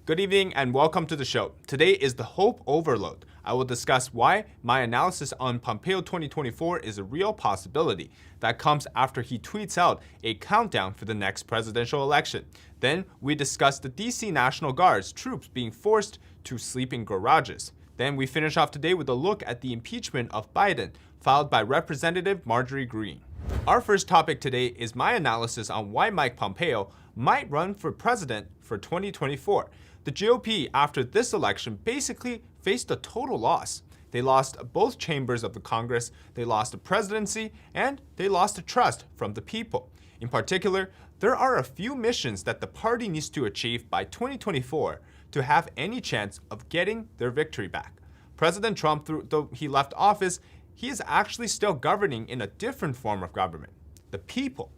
Good evening and welcome to the show. Today is the Hope Overload. I will discuss why my analysis on Pompeo 2024 is a real possibility. That comes after he tweets out a countdown for the next presidential election. Then we discuss the DC National Guard's troops being forced to sleep in garages. Then we finish off today with a look at the impeachment of Biden, filed by Representative Marjorie Greene. Our first topic today is my analysis on why Mike Pompeo might run for president for 2024. The GOP, after this election, basically faced a total loss. They lost both chambers of the Congress, they lost the presidency, and they lost the trust from the people. In particular, there are a few missions that the party needs to achieve by 2024 to have any chance of getting their victory back. President Trump, though he left office, he is actually still governing in a different form of government, the people.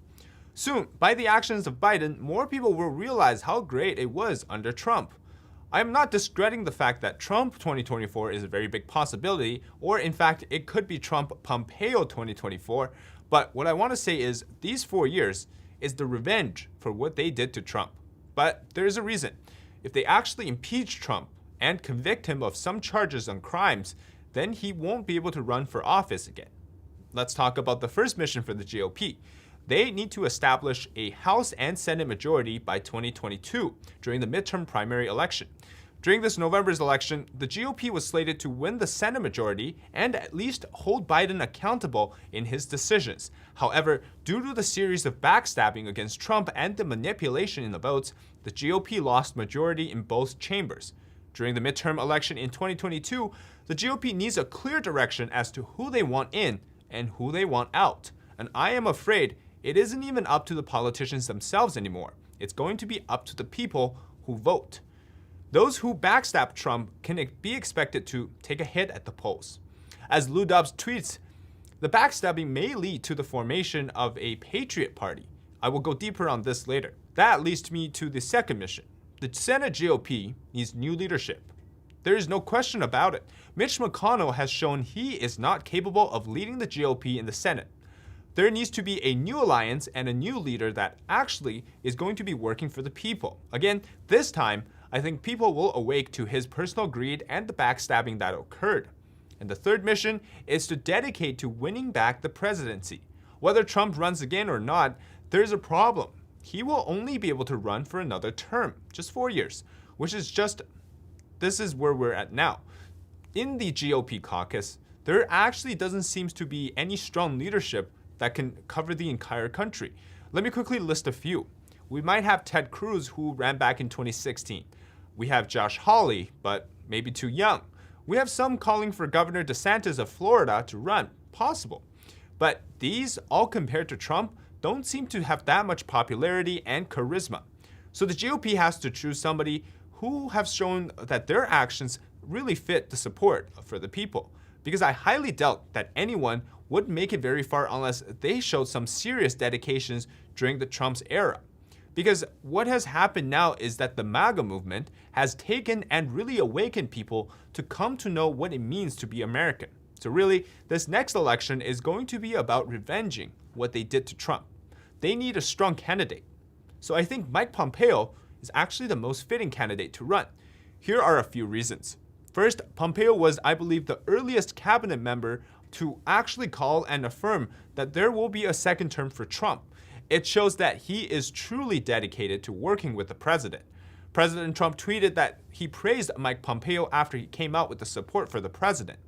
Soon, by the actions of Biden, more people will realize how great it was under Trump. I am not discrediting the fact that Trump 2024 is a very big possibility, or in fact, it could be Trump-Pompeo 2024, but what I want to say is these 4 years is the revenge for what they did to Trump. But there is a reason. If they actually impeach Trump and convict him of some charges on crimes, then he won't be able to run for office again. Let's talk about the first mission for the GOP. They need to establish a House and Senate majority by 2022 during the midterm primary election. During this November's election, the GOP was slated to win the Senate majority and at least hold Biden accountable in his decisions. However, due to the series of backstabbing against Trump and the manipulation in the votes, the GOP lost majority in both chambers. During the midterm election in 2022, the GOP needs a clear direction as to who they want in and who they want out. And I am afraid it isn't even up to the politicians themselves anymore. It's going to be up to the people who vote. Those who backstab Trump can be expected to take a hit at the polls. As Lou Dobbs tweets, the backstabbing may lead to the formation of a Patriot Party. I will go deeper on this later. That leads me to the second mission. The Senate GOP needs new leadership. There is no question about it. Mitch McConnell has shown he is not capable of leading the GOP in the Senate. There needs to be a new alliance and a new leader that actually is going to be working for the people. Again, this time, I think people will awake to his personal greed and the backstabbing that occurred. And the third mission is to dedicate to winning back the presidency. Whether Trump runs again or not, there's a problem. He will only be able to run for another term, just 4 years, this is where we're at now. In the GOP caucus, there actually doesn't seem to be any strong leadership that can cover the entire country. Let me quickly list a few. We might have Ted Cruz, who ran back in 2016. We have Josh Hawley, but maybe too young. We have some calling for Governor DeSantis of Florida to run, possible. But these, all compared to Trump, don't seem to have that much popularity and charisma. So the GOP has to choose somebody who have shown that their actions really fit the support for the people. Because I highly doubt that anyone would make it very far unless they showed some serious dedications during the Trump's era. Because what has happened now is that the MAGA movement has taken and really awakened people to come to know what it means to be American. So really, this next election is going to be about revenging what they did to Trump. They need a strong candidate. So I think Mike Pompeo is actually the most fitting candidate to run. Here are a few reasons. First, Pompeo was, I believe, the earliest cabinet member to actually call and affirm that there will be a second term for Trump. It shows that he is truly dedicated to working with the president. President Trump tweeted that he praised Mike Pompeo after he came out with the support for the president.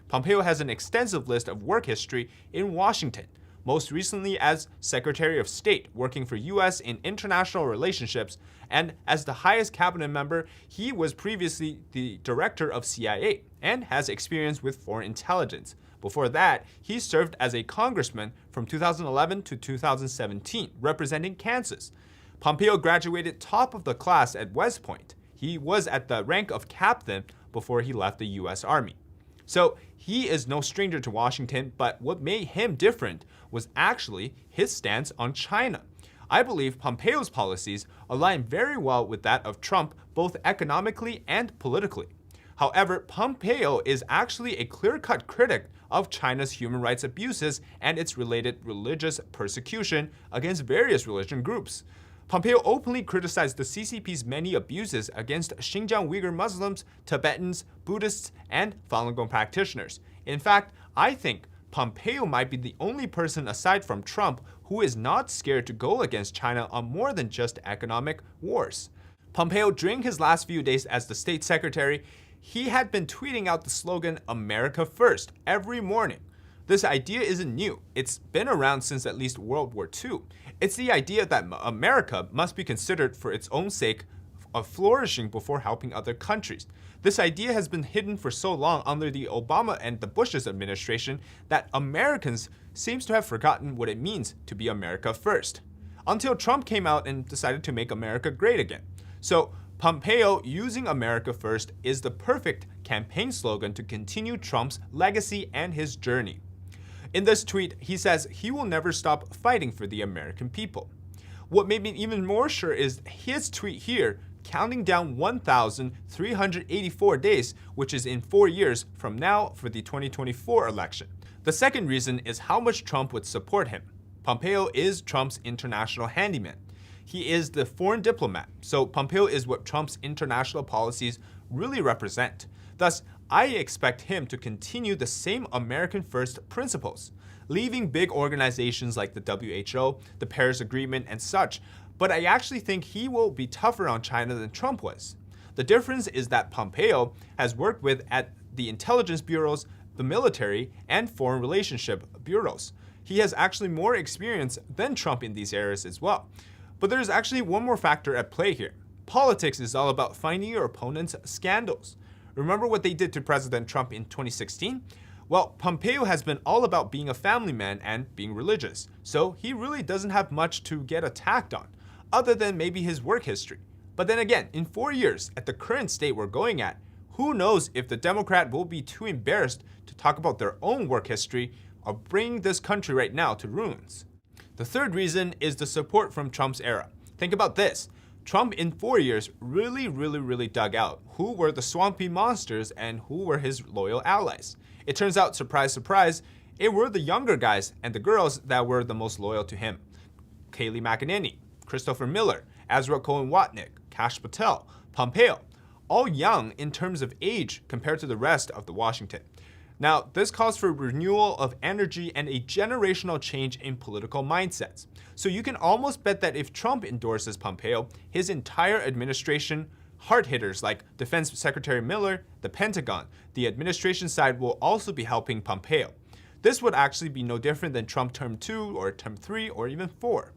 Pompeo has an extensive list of work history in Washington, most recently as Secretary of State, working for U.S. in international relationships, and as the highest cabinet member, he was previously the director of CIA and has experience with foreign intelligence. Before that, he served as a congressman from 2011 to 2017, representing Kansas. Pompeo graduated top of the class at West Point. He was at the rank of captain before he left the U.S. Army. So he is no stranger to Washington, but what made him different was actually his stance on China. I believe Pompeo's policies align very well with that of Trump, both economically and politically. However, Pompeo is actually a clear-cut critic of China's human rights abuses and its related religious persecution against various religion groups. Pompeo openly criticized the CCP's many abuses against Xinjiang Uyghur Muslims, Tibetans, Buddhists, and Falun Gong practitioners. In fact, I think Pompeo might be the only person aside from Trump who is not scared to go against China on more than just economic wars. Pompeo, during his last few days as the state secretary, he had been tweeting out the slogan "America First" every morning. This idea isn't new. It's been around since at least World War II. It's the idea that America must be considered for its own sake of flourishing before helping other countries. This idea has been hidden for so long under the Obama and the Bush's administration that Americans seems to have forgotten what it means to be America first. Until Trump came out and decided to make America great again. So Pompeo using America first is the perfect campaign slogan to continue Trump's legacy and his journey. In this tweet, he says he will never stop fighting for the American people. What made me even more sure is his tweet here, counting down 1,384 days, which is in 4 years from now for the 2024 election. The second reason is how much Trump would support him. Pompeo is Trump's international handyman. He is the foreign diplomat, so Pompeo is what Trump's international policies really represent. Thus, I expect him to continue the same American first principles, leaving big organizations like the WHO, the Paris Agreement, and such, but I actually think he will be tougher on China than Trump was. The difference is that Pompeo has worked with at the intelligence bureaus, the military, and foreign relationship bureaus. He has actually more experience than Trump in these areas as well. But there's actually one more factor at play here. Politics is all about finding your opponent's scandals. Remember what they did to President Trump in 2016? Well, Pompeo has been all about being a family man and being religious, so he really doesn't have much to get attacked on, other than maybe his work history. But then again, in 4 years, at the current state we're going at, who knows if the Democrat will be too embarrassed to talk about their own work history or bring this country right now to ruins. The third reason is the support from Trump's era. Think about this. Trump in 4 years really dug out who were the swampy monsters and who were his loyal allies. It turns out, surprise, surprise, it were the younger guys and the girls that were the most loyal to him. Kayleigh McEnany, Christopher Miller, Ezra Cohen-Watnick, Kash Patel, Pompeo, all young in terms of age compared to the rest of the Washington. Now, this calls for renewal of energy and a generational change in political mindsets. So you can almost bet that if Trump endorses Pompeo, his entire administration, hard hitters like Defense Secretary Miller, the Pentagon, the administration side will also be helping Pompeo. This would actually be no different than Trump term 2 or term 3 or even 4.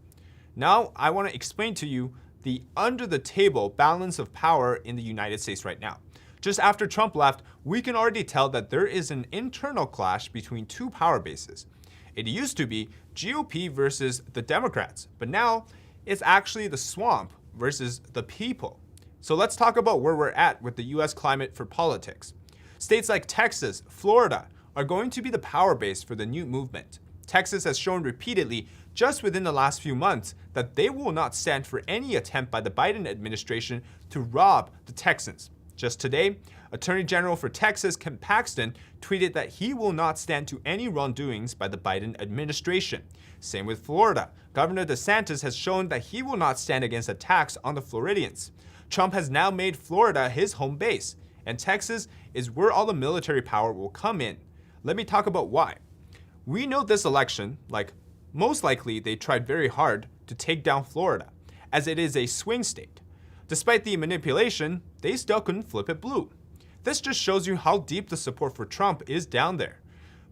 Now, I want to explain to you the under-the-table balance of power in the United States right now. Just after Trump left, we can already tell that there is an internal clash between two power bases. It used to be GOP versus the Democrats, but now it's actually the swamp versus the people. So let's talk about where we're at with the US climate for politics. States like Texas, Florida are going to be the power base for the new movement. Texas has shown repeatedly, just within the last few months, that they will not stand for any attempt by the Biden administration to rob the Texans. Just today, Attorney General for Texas, Ken Paxton, tweeted that he will not stand to any wrongdoings by the Biden administration. Same with Florida. Governor DeSantis has shown that he will not stand against attacks on the Floridians. Trump has now made Florida his home base, and Texas is where all the military power will come in. Let me talk about why. We know this election, most likely they tried very hard to take down Florida, as it is a swing state. Despite the manipulation, they still couldn't flip it blue. This just shows you how deep the support for Trump is down there.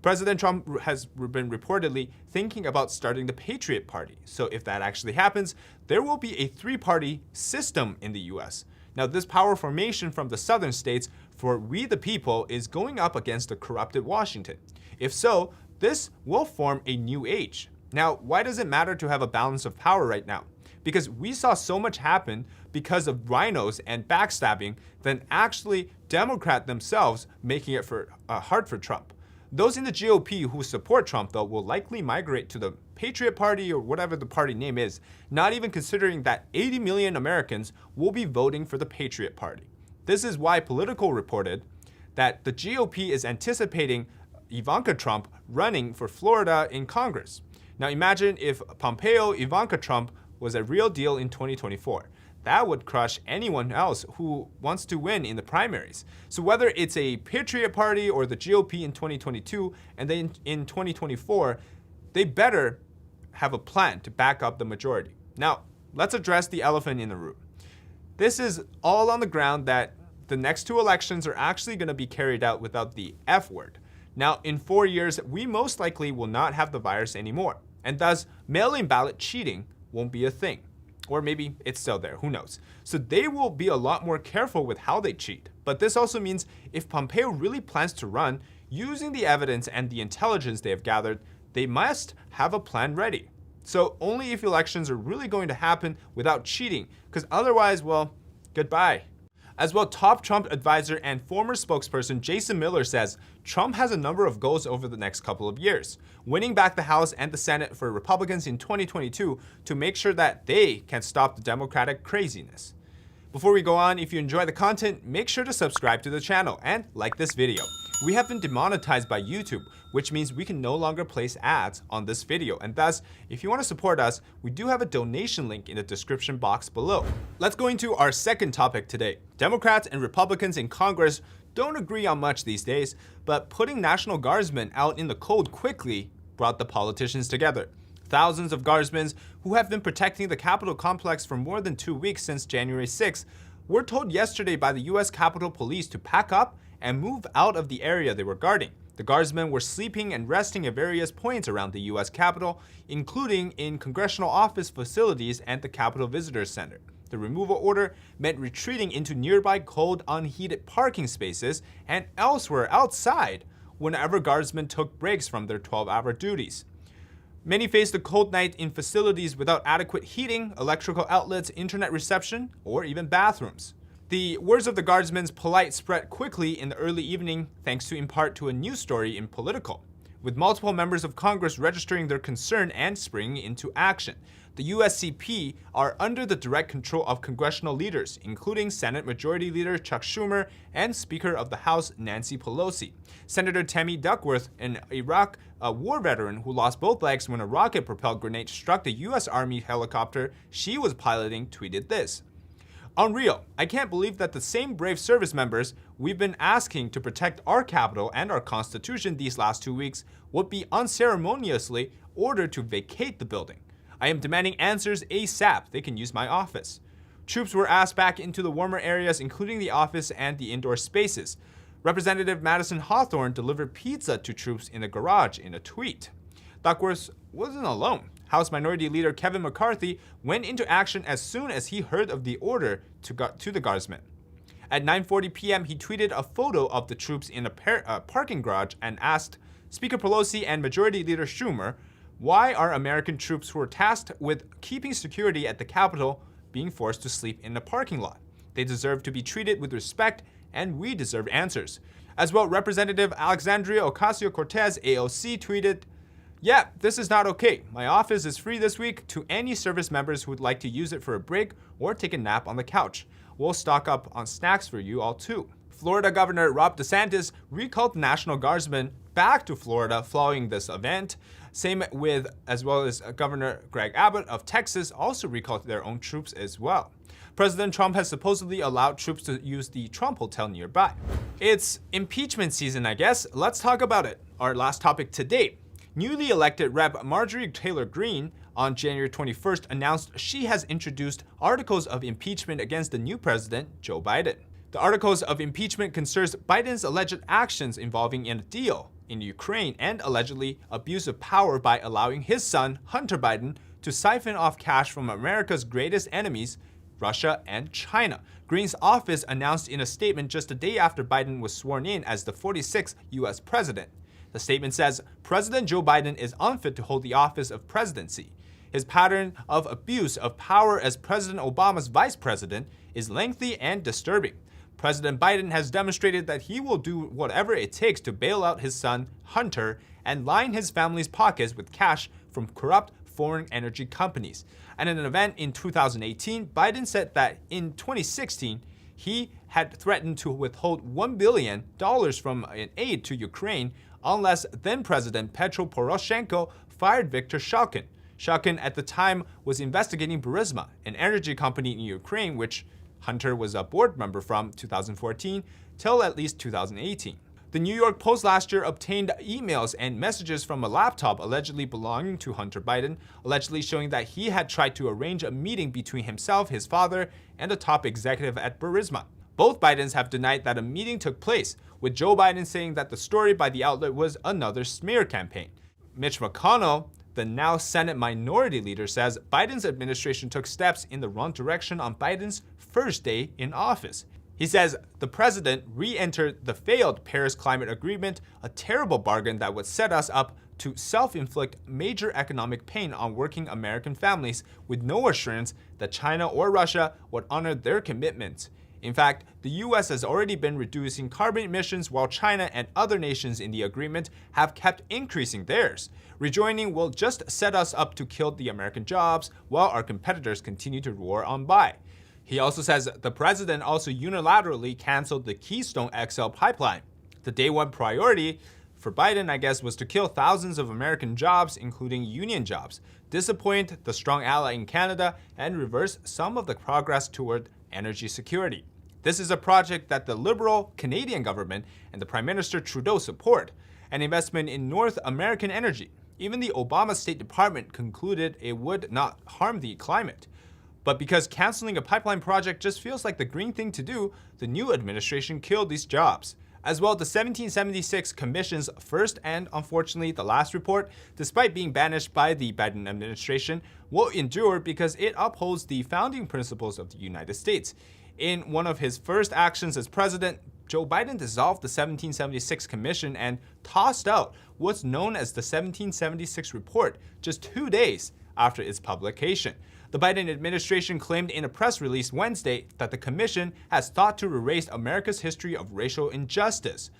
President Trump has been reportedly thinking about starting the Patriot Party. So if that actually happens, there will be a three-party system in the US. Now, this power formation from the southern states for we the people is going up against a corrupted Washington. If so, this will form a new age. Now, why does it matter to have a balance of power right now? Because we saw so much happen because of rhinos and backstabbing than actually Democrats themselves making it hard for Trump. Those in the GOP who support Trump, though, will likely migrate to the Patriot Party or whatever the party name is, not even considering that 80 million Americans will be voting for the Patriot Party. This is why Politico reported that the GOP is anticipating Ivanka Trump running for Florida in Congress. Now imagine if Pompeo, Ivanka Trump was a real deal in 2024. That would crush anyone else who wants to win in the primaries. So whether it's a Patriot Party or the GOP in 2022 and then in 2024, they better have a plan to back up the majority. Now, let's address the elephant in the room. This is all on the ground that the next two elections are actually going to be carried out without the F word. Now, in 4 years, we most likely will not have the virus anymore, and thus mail-in ballot cheating won't be a thing. Or maybe it's still there, who knows. So they will be a lot more careful with how they cheat. But this also means if Pompeo really plans to run, using the evidence and the intelligence they have gathered, they must have a plan ready. So only if elections are really going to happen without cheating, because otherwise, well, goodbye. As well, top Trump advisor and former spokesperson Jason Miller says Trump has a number of goals over the next couple of years, winning back the House and the Senate for Republicans in 2022 to make sure that they can stop the Democratic craziness. Before we go on, if you enjoy the content, make sure to subscribe to the channel and like this video. We have been demonetized by YouTube, which means we can no longer place ads on this video, and thus, if you want to support us, we do have a donation link in the description box below. Let's go into our second topic today. Democrats and Republicans in Congress don't agree on much these days, but putting National Guardsmen out in the cold quickly brought the politicians together. Thousands of Guardsmen who have been protecting the Capitol complex for more than 2 weeks since January 6th were told yesterday by the U.S. Capitol Police to pack up and move out of the area they were guarding. The Guardsmen were sleeping and resting at various points around the U.S. Capitol, including in congressional office facilities and the Capitol Visitor Center. The removal order meant retreating into nearby cold, unheated parking spaces and elsewhere outside whenever Guardsmen took breaks from their 12-hour duties. Many faced the cold night in facilities without adequate heating, electrical outlets, internet reception, or even bathrooms. The words of the Guardsmen's polite spread quickly in the early evening thanks to in part to a news story in Politico, with multiple members of Congress registering their concern and springing into action. The USCP are under the direct control of congressional leaders, including Senate Majority Leader Chuck Schumer and Speaker of the House Nancy Pelosi. Senator Tammy Duckworth, an Iraq war veteran who lost both legs when a rocket-propelled grenade struck the U.S. Army helicopter she was piloting, tweeted this: "Unreal. I can't believe that the same brave service members we've been asking to protect our Capitol and our Constitution these last 2 weeks would be unceremoniously ordered to vacate the building. I am demanding answers ASAP. They can use my office." Troops were asked back into the warmer areas, including the office and the indoor spaces. Representative Madison Hawthorne delivered pizza to troops in the garage in a tweet. Duckworth wasn't alone. House Minority Leader Kevin McCarthy went into action as soon as he heard of the order to the Guardsmen. At 9:40 p.m., he tweeted a photo of the troops in a parking garage and asked Speaker Pelosi and Majority Leader Schumer, why are American troops who are tasked with keeping security at the Capitol being forced to sleep in a parking lot? They deserve to be treated with respect, and we deserve answers. As well, Representative Alexandria Ocasio-Cortez, AOC, tweeted, "Yeah, this is not okay. My office is free this week to any service members who would like to use it for a break or take a nap on the couch. We'll stock up on snacks for you all too." Florida Governor Ron DeSantis recalled the National Guardsmen back to Florida following this event. Same with, as well as Governor Greg Abbott of Texas also recalled their own troops as well. President Trump has supposedly allowed troops to use the Trump Hotel nearby. It's impeachment season, I guess. Let's talk about it. Our last topic today. Newly elected Rep. Marjorie Taylor Greene on January 21st announced she has introduced articles of impeachment against the new president, Joe Biden. The articles of impeachment concerns Biden's alleged actions involving a deal in Ukraine and allegedly abuse of power by allowing his son, Hunter Biden, to siphon off cash from America's greatest enemies, Russia and China. Greene's office announced in a statement just a day after Biden was sworn in as the 46th U.S. president. The statement says, President Joe Biden is unfit to hold the office of presidency. His pattern of abuse of power as President Obama's vice president is lengthy and disturbing. President Biden has demonstrated that he will do whatever it takes to bail out his son, Hunter, and line his family's pockets with cash from corrupt foreign energy companies. And in an event in 2018, Biden said that in 2016, he had threatened to withhold $1 billion from an aid to Ukraine unless then-President Petro Poroshenko fired Viktor Shokin. Shokin at the time was investigating Burisma, an energy company in Ukraine which Hunter was a board member from 2014 till at least 2018. The New York Post last year obtained emails and messages from a laptop allegedly belonging to Hunter Biden, allegedly showing that he had tried to arrange a meeting between himself, his father, and a top executive at Burisma. Both Bidens have denied that a meeting took place, with Joe Biden saying that the story by the outlet was another smear campaign. Mitch McConnell, the now Senate Minority Leader, says Biden's administration took steps in the wrong direction on Biden's first day in office. He says the president re-entered the failed Paris Climate Agreement, a terrible bargain that would set us up to self-inflict major economic pain on working American families with no assurance that China or Russia would honor their commitments. In fact, the US has already been reducing carbon emissions while China and other nations in the agreement have kept increasing theirs. Rejoining will just set us up to kill the American jobs while our competitors continue to roar on by. He also says the president also unilaterally canceled the Keystone XL pipeline. The day one priority for Biden, I guess, was to kill thousands of American jobs, including union jobs, disappoint the strong ally in Canada, and reverse some of the progress toward energy security. This is a project that the Liberal Canadian government and the Prime Minister Trudeau support, an investment in North American energy. Even the Obama State Department concluded it would not harm the climate. But because canceling a pipeline project just feels like the green thing to do, the new administration killed these jobs. As well, the 1776 Commission's first and unfortunately the last report, despite being banished by the Biden administration, will endure because it upholds the founding principles of the United States. In one of his first actions as president, Joe Biden dissolved the 1776 Commission and tossed out what's known as the 1776 Report just 2 days after its publication. The Biden administration claimed in a press release Wednesday that the commission has sought to erase America's history of racial injustice.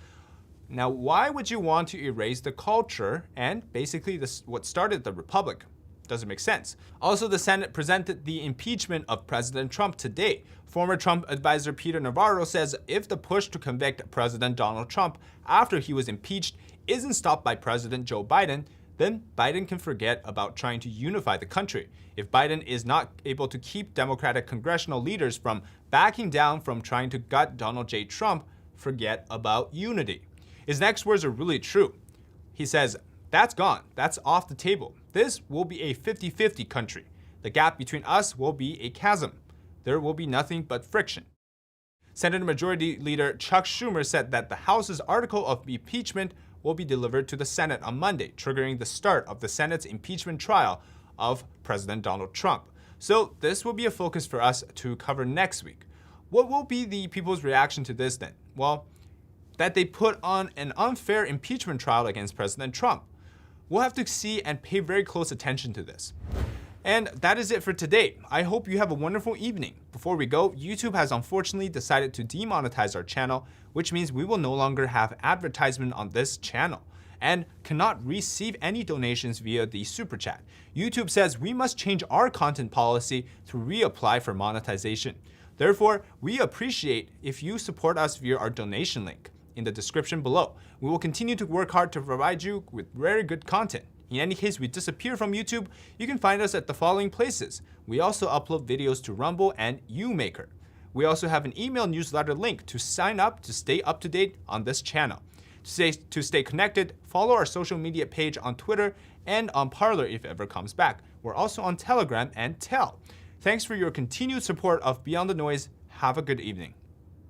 Now, why would you want to erase the culture and basically what started the republic? Doesn't make sense. Also, the Senate presented the impeachment of President Trump today. Former Trump advisor Peter Navarro says if the push to convict President Donald Trump after he was impeached isn't stopped by President Joe Biden, then Biden can forget about trying to unify the country. If Biden is not able to keep Democratic congressional leaders from backing down from trying to gut Donald J. Trump, forget about unity. His next words are really true. He says, "That's gone. That's off the table. This will be a 50-50 country. The gap between us will be a chasm. There will be nothing but friction." Senate Majority Leader Chuck Schumer said that the House's article of impeachment will be delivered to the Senate on Monday, triggering the start of the Senate's impeachment trial of President Donald Trump. So this will be a focus for us to cover next week. What will be the people's reaction to this then? Well, that they put on an unfair impeachment trial against President Trump. We'll have to see and pay very close attention to this. And that is it for today. I hope you have a wonderful evening. Before we go, YouTube has unfortunately decided to demonetize our channel, which means we will no longer have advertisement on this channel and cannot receive any donations via the super chat. YouTube says we must change our content policy to reapply for monetization. Therefore, we appreciate if you support us via our donation link in the description below. We will continue to work hard to provide you with very good content. In any case we disappear from YouTube, you can find us at the following places. We also upload videos to Rumble and YouMaker. We also have an email newsletter link to sign up to stay up to date on this channel. To stay connected, follow our social media page on Twitter and on Parler if it ever comes back. We're also on Telegram and Tel. Thanks for your continued support of Beyond the Noise. Have a good evening.